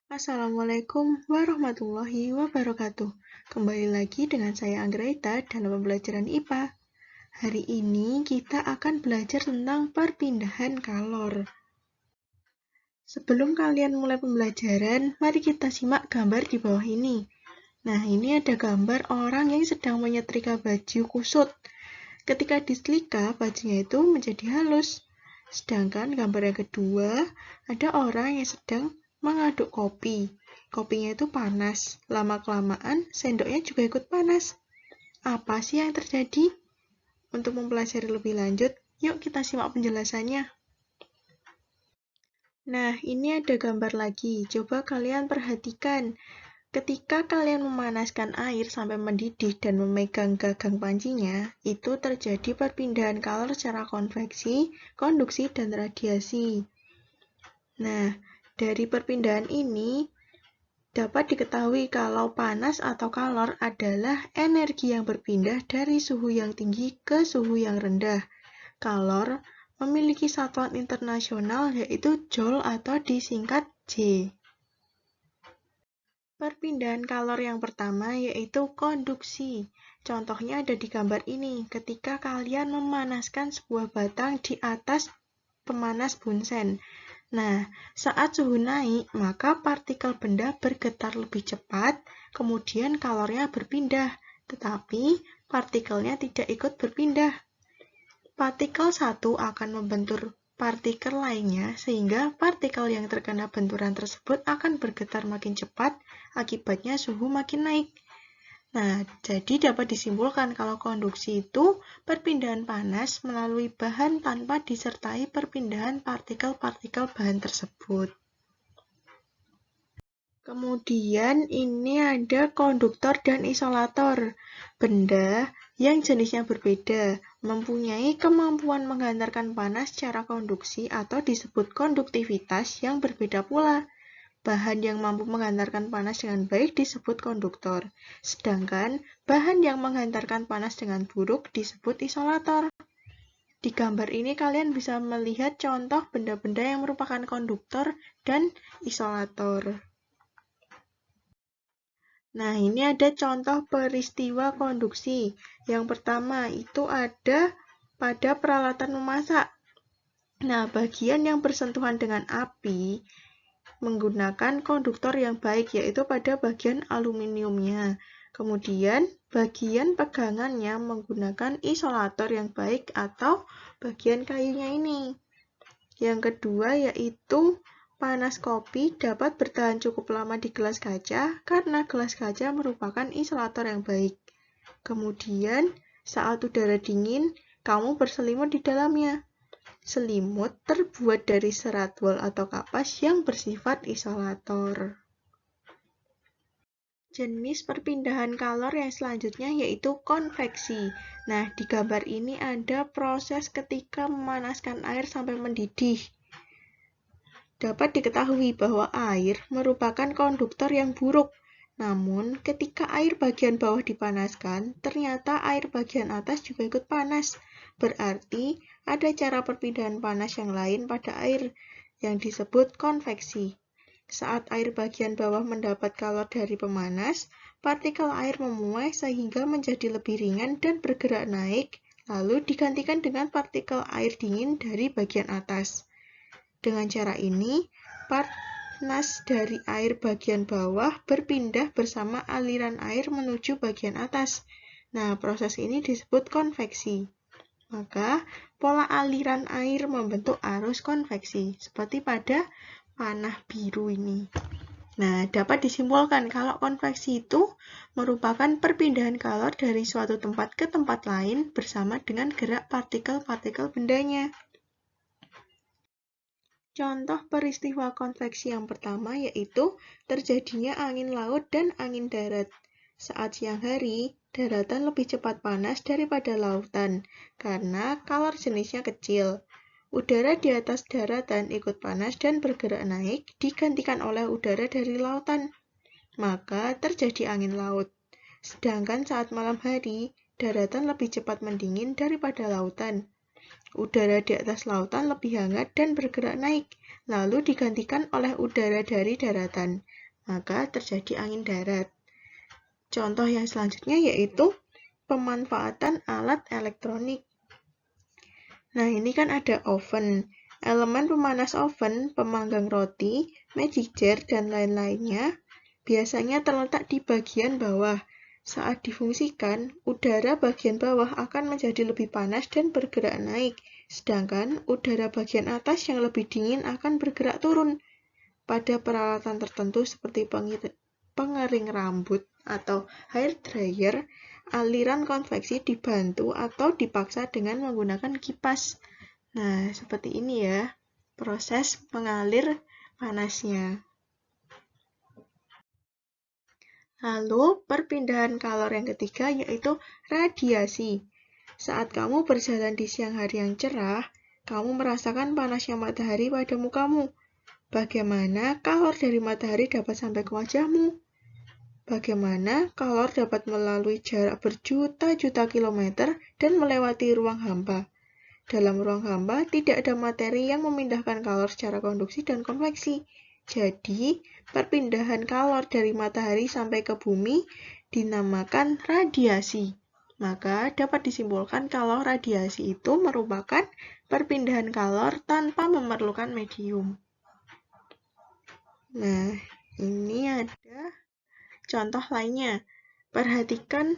Assalamualaikum warahmatullahi wabarakatuh. Kembali lagi dengan saya Anggraita dalam pembelajaran IPA. Hari ini kita akan belajar tentang perpindahan kalor. Sebelum kalian mulai pembelajaran, mari kita simak gambar di bawah ini. Nah, ini ada gambar orang yang sedang menyetrika baju kusut. Ketika disetrika, bajunya itu menjadi halus. Sedangkan gambar yang kedua, ada orang yang sedang mengaduk kopi. Kopinya itu panas. Lama-kelamaan, sendoknya juga ikut panas. Apa sih yang terjadi? Untuk mempelajari lebih lanjut, yuk kita simak penjelasannya. Nah, ini ada gambar lagi. Coba kalian perhatikan. Ketika kalian memanaskan air sampai mendidih dan memegang gagang pancinya, itu terjadi perpindahan kalor secara konveksi, konduksi, dan radiasi. Nah, dari perpindahan ini dapat diketahui kalau panas atau kalor adalah energi yang berpindah dari suhu yang tinggi ke suhu yang rendah. Kalor memiliki satuan internasional yaitu Joule atau disingkat J. Perpindahan kalor yang pertama yaitu konduksi. Contohnya ada di gambar ini, ketika kalian memanaskan sebuah batang di atas pemanas bunsen. Nah, saat suhu naik, maka partikel benda bergetar lebih cepat, kemudian kalornya berpindah, tetapi partikelnya tidak ikut berpindah. Partikel satu akan membentur partikel lainnya, sehingga partikel yang terkena benturan tersebut akan bergetar makin cepat, akibatnya suhu makin naik. Nah, jadi dapat disimpulkan kalau konduksi itu perpindahan panas melalui bahan tanpa disertai perpindahan partikel-partikel bahan tersebut. Kemudian ini ada konduktor dan isolator. Benda yang jenisnya berbeda, mempunyai kemampuan menghantarkan panas secara konduksi atau disebut konduktivitas yang berbeda pula. Bahan yang mampu menghantarkan panas dengan baik disebut konduktor, sedangkan bahan yang menghantarkan panas dengan buruk disebut isolator. Di gambar ini kalian bisa melihat contoh benda-benda yang merupakan konduktor dan isolator. Nah, ini ada contoh peristiwa konduksi. Yang pertama, itu ada pada peralatan memasak. Nah, bagian yang bersentuhan dengan api menggunakan konduktor yang baik, yaitu pada bagian aluminiumnya. Kemudian, bagian pegangannya menggunakan isolator yang baik atau bagian kayunya ini. Yang kedua, yaitu panas kopi dapat bertahan cukup lama di gelas kaca karena gelas kaca merupakan isolator yang baik. Kemudian, saat udara dingin, kamu berselimut di dalamnya. Selimut terbuat dari serat wol atau kapas yang bersifat isolator. Jenis perpindahan kalor yang selanjutnya yaitu konveksi. Nah, di gambar ini ada proses ketika memanaskan air sampai mendidih. Dapat diketahui bahwa air merupakan konduktor yang buruk. Namun, ketika air bagian bawah dipanaskan, ternyata air bagian atas juga ikut panas. Berarti, ada cara perpindahan panas yang lain pada air yang disebut konveksi. Saat air bagian bawah mendapat kalor dari pemanas, partikel air memuai sehingga menjadi lebih ringan dan bergerak naik, lalu digantikan dengan partikel air dingin dari bagian atas. Dengan cara ini, panas dari air bagian bawah berpindah bersama aliran air menuju bagian atas. Nah, proses ini disebut konveksi. Maka, pola aliran air membentuk arus konveksi, seperti pada panah biru ini. Nah, dapat disimpulkan kalau konveksi itu merupakan perpindahan kalor dari suatu tempat ke tempat lain bersama dengan gerak partikel-partikel bendanya. Contoh peristiwa konveksi yang pertama yaitu terjadinya angin laut dan angin darat. Saat siang hari, daratan lebih cepat panas daripada lautan karena kalor jenisnya kecil. Udara di atas daratan ikut panas dan bergerak naik digantikan oleh udara dari lautan. Maka terjadi angin laut. Sedangkan saat malam hari, daratan lebih cepat mendingin daripada lautan. Udara di atas lautan lebih hangat dan bergerak naik. lalu digantikan oleh udara dari daratan, maka terjadi angin darat. Contoh yang selanjutnya yaitu pemanfaatan alat elektronik. Nah, ini kan ada oven. Elemen pemanas oven, pemanggang roti, magic jar, dan lain-lainnya biasanya terletak di bagian bawah. Saat difungsikan, udara bagian bawah akan menjadi lebih panas dan bergerak naik, sedangkan udara bagian atas yang lebih dingin akan bergerak turun. Pada peralatan tertentu seperti pengering rambut atau hair dryer, aliran konveksi dibantu atau dipaksa dengan menggunakan kipas. Nah, seperti ini ya, proses mengalir panasnya. Lalu, perpindahan kalor yang ketiga yaitu radiasi. Saat kamu berjalan di siang hari yang cerah, kamu merasakan panasnya matahari pada mukamu. Bagaimana kalor dari matahari dapat sampai ke wajahmu? Bagaimana kalor dapat melalui jarak berjuta-juta kilometer dan melewati ruang hampa? Dalam ruang hampa, tidak ada materi yang memindahkan kalor secara konduksi dan konveksi. Jadi, perpindahan kalor dari matahari sampai ke bumi dinamakan radiasi. Maka, dapat disimpulkan kalau radiasi itu merupakan perpindahan kalor tanpa memerlukan medium. Nah, ini ada contoh lainnya. Perhatikan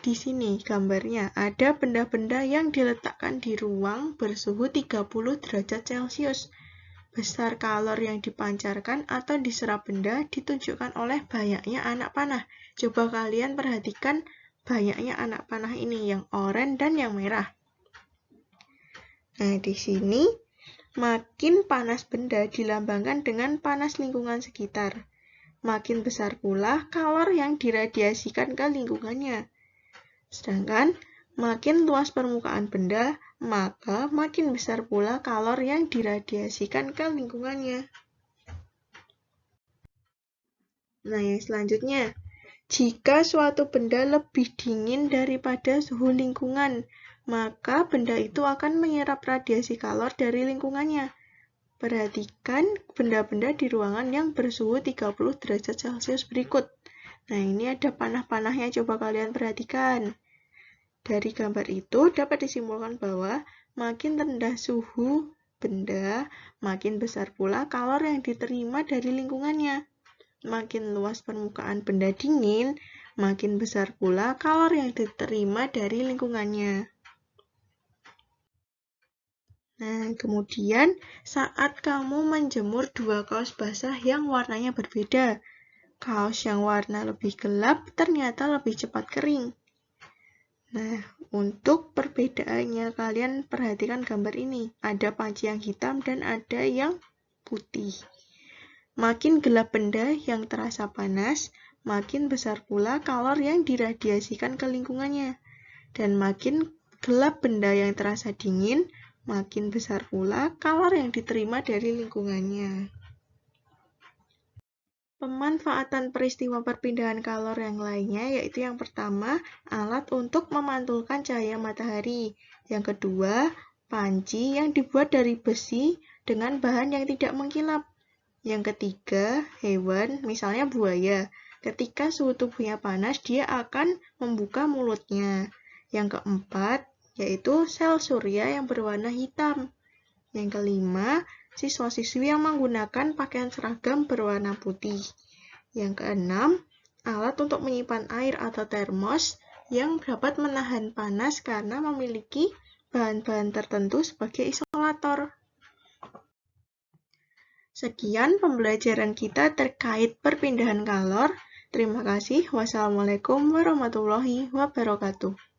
di sini gambarnya. Ada benda-benda yang diletakkan di ruang bersuhu 30 derajat Celcius. Besar kalor yang dipancarkan atau diserap benda ditunjukkan oleh banyaknya anak panah. Coba kalian perhatikan banyaknya anak panah ini, yang oranye dan yang merah. Nah, di sini makin panas benda dilambangkan dengan panas lingkungan sekitar. Makin besar pula kalor yang diradiasikan ke lingkungannya. Sedangkan makin luas permukaan benda, maka makin besar pula kalor yang diradiasikan ke lingkungannya. Nah, yang selanjutnya, jika suatu benda lebih dingin daripada suhu lingkungan, maka benda itu akan menyerap radiasi kalor dari lingkungannya. Perhatikan benda-benda di ruangan yang bersuhu 30 derajat Celcius berikut. Nah, ini ada panah-panahnya, coba kalian perhatikan. Dari gambar itu dapat disimpulkan bahwa makin rendah suhu benda, makin besar pula kalor yang diterima dari lingkungannya. Makin luas permukaan benda dingin, makin besar pula kalor yang diterima dari lingkungannya. Nah, kemudian saat kamu menjemur dua kaos basah yang warnanya berbeda, kaos yang warna lebih gelap ternyata lebih cepat kering. Nah, untuk perbedaannya kalian perhatikan gambar ini. Ada panci yang hitam dan ada yang putih. Makin gelap benda yang terasa panas, makin besar pula kalor yang diradiasikan ke lingkungannya. Dan makin gelap benda yang terasa dingin, makin besar pula kalor yang diterima dari lingkungannya. Pemanfaatan peristiwa perpindahan kalor yang lainnya yaitu yang pertama, alat untuk memantulkan cahaya matahari. Yang kedua, panci yang dibuat dari besi dengan bahan yang tidak mengkilap. Yang ketiga, hewan, misalnya buaya. Ketika suhu tubuhnya panas, dia akan membuka mulutnya. Yang keempat, yaitu sel surya yang berwarna hitam. Yang kelima, siswa-siswi yang menggunakan pakaian seragam berwarna putih. Yang keenam, alat untuk menyimpan air atau termos yang dapat menahan panas karena memiliki bahan-bahan tertentu sebagai isolator. Sekian pembelajaran kita terkait perpindahan kalor. Terima kasih. Wassalamualaikum warahmatullahi wabarakatuh.